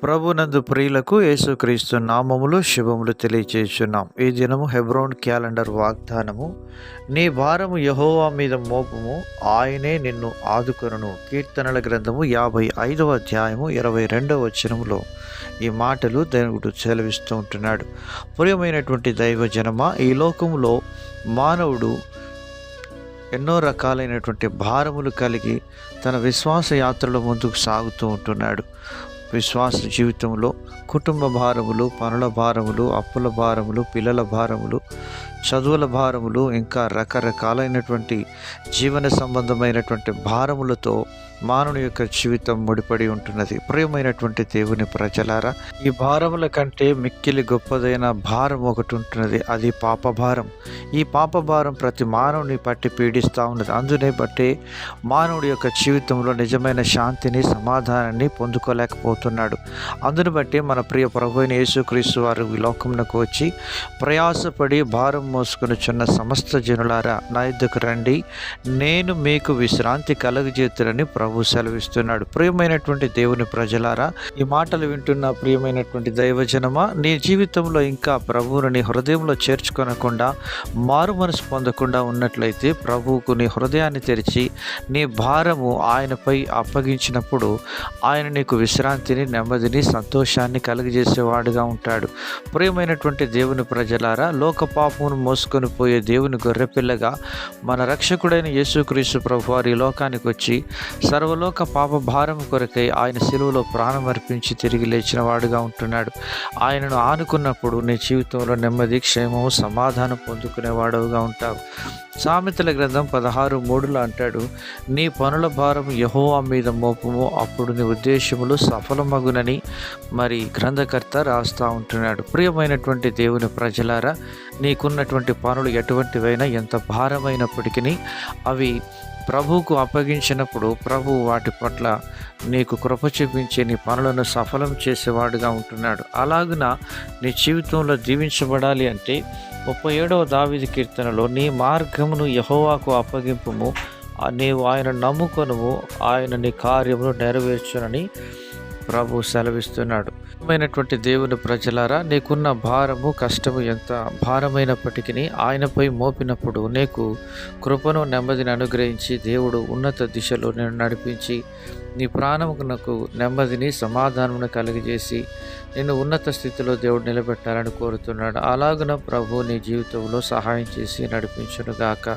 ప్రభునందు ప్రియులకు యేసుక్రీస్తు నామములు శుభములు తెలియచేస్తున్నాం. ఈ దినము హెబ్రోన్ క్యాలెండర్ వాగ్దానము, నీ భారము యెహోవా మీద మోపము, ఆయనే నిన్ను ఆదుకొనును. కీర్తనల గ్రంథము 55వ అధ్యాయము 22వ వచనములో ఈ మాటలు దేవుడు సెలవిస్తూ ఉంటున్నాడు. ప్రియమైనటువంటి దైవజనమా, ఈ లోకములో మానవుడు ఎన్నో రకాలైనటువంటి భారములు కలిగి తన విశ్వాస యాత్రలో ముందుకు సాగుతూ ఉంటున్నాడు. విశ్వాస జీవితంలో కుటుంబ భారములు, పనుల భారములు, అప్పుల భారములు, పిల్లల భారములు, చదువుల భారములు, ఇంకా రకరకాలైనటువంటి జీవన సంబంధమైనటువంటి భారములతో మానవుని యొక్క జీవితం ముడిపడి ఉంటున్నది. ప్రియమైనటువంటి దేవుని ప్రజలారా, ఈ భారముల కంటే మిక్కిలి గొప్పదైన భారం ఒకటి ఉంటున్నది. అది పాప భారం. ఈ పాప భారం ప్రతి మానవుని పట్టి పీడిస్తూ ఉన్నది. అందునే బట్టి మానవుడి యొక్క జీవితంలో నిజమైన శాంతిని, సమాధానాన్ని పొందుకోలేకపోతున్నాడు. అందుని బట్టి మన ప్రియ ప్రభు అయిన యేసుక్రీస్తు వారు ఈ లోకమునకు వచ్చి, ప్రయాసపడి భారం మోసుకొనుచున్న సమస్త జనులారా నా యొద్దకు రండి, నేను మీకు విశ్రాంతి కలుగజేతునని ప్రభు సెలవిస్తున్నాడు. ప్రియమైనటువంటి దేవుని ప్రజలారా, ఈ మాటలు వింటున్న ప్రియమైనటువంటి దైవజనమా, నీ జీవితంలో ఇంకా ప్రభువును నీ హృదయంలో చేర్చుకొనకుండా, మారు మనసు పొందకుండా ఉన్నట్లయితే ప్రభువుకు నీ హృదయాన్ని తెరిచి నీ భారము ఆయనపై అప్పగించినప్పుడు ఆయన నీకు విశ్రాంతిని, నెమ్మదిని, సంతోషాన్ని కలుగజేసేవాడుగా ఉంటాడు. ప్రియమైనటువంటి దేవుని ప్రజలారా, లోక పాపమును మోసుకొని పోయే దేవుని గొర్రెపిల్లగా మన రక్షకుడైన యేసుక్రీస్తు ప్రభు వారి లోకానికి వచ్చి సర్వలోక పాప భారం కొరకై ఆయన శిలువలో ప్రాణం అర్పించి తిరిగి లేచిన వాడుగా ఉంటున్నాడు. ఆయనను ఆనుకున్నప్పుడు నీ జీవితంలో నెమ్మది, క్షేమము, సమాధానం పొందుకునేవాడుగా ఉంటావు. సామెతల గ్రంథం 16:3 అంటాడు, నీ పనుల భారం యెహోవా మీద మోపము, అప్పుడు నీ ఉద్దేశములు సఫలమగునని మరి గ్రంథకర్త రాస్తూ ఉంటున్నాడు. ప్రియమైనటువంటి దేవుని ప్రజలారా, నీకున్నటువంటి పనులు ఎటువంటివైనా, ఎంత భారమైనప్పటికీ అవి ప్రభువుకు అప్పగించినప్పుడు ప్రభు వాటి పట్ల నీకు కృప చూపించి నీ పనులను సఫలం చేసేవాడుగా ఉంటున్నాడు. అలాగున నీ జీవితంలో దీవించబడాలి అంటే 37వ దావీదు కీర్తనలో, నీ మార్గమును యెహోవాకు అప్పగింపుము, నీవు ఆయన నమ్ముకొనుము, ఆయన నీ కార్యమును నెరవేర్చునని ప్రభు సెలవిస్తున్నాడు. ప్రియమైనటువంటి దేవుని ప్రజలారా, నీకున్న భారము, కష్టము ఎంత భారమైనప్పటికీ ఆయనపై మోపినప్పుడు నీకు కృపను, నెమ్మదిని అనుగ్రహించి దేవుడు ఉన్నత దిశలో నేను నడిపించి నీ ప్రాణమునకు నెమ్మదిని, సమాధానమును కలిగజేసి నిన్ను ఉన్నత స్థితిలో దేవుడు నిలబెట్టాలని కోరుతున్నాడు. అలాగున ప్రభు నీ జీవితంలో సహాయం చేసి నడిపించునుగాక.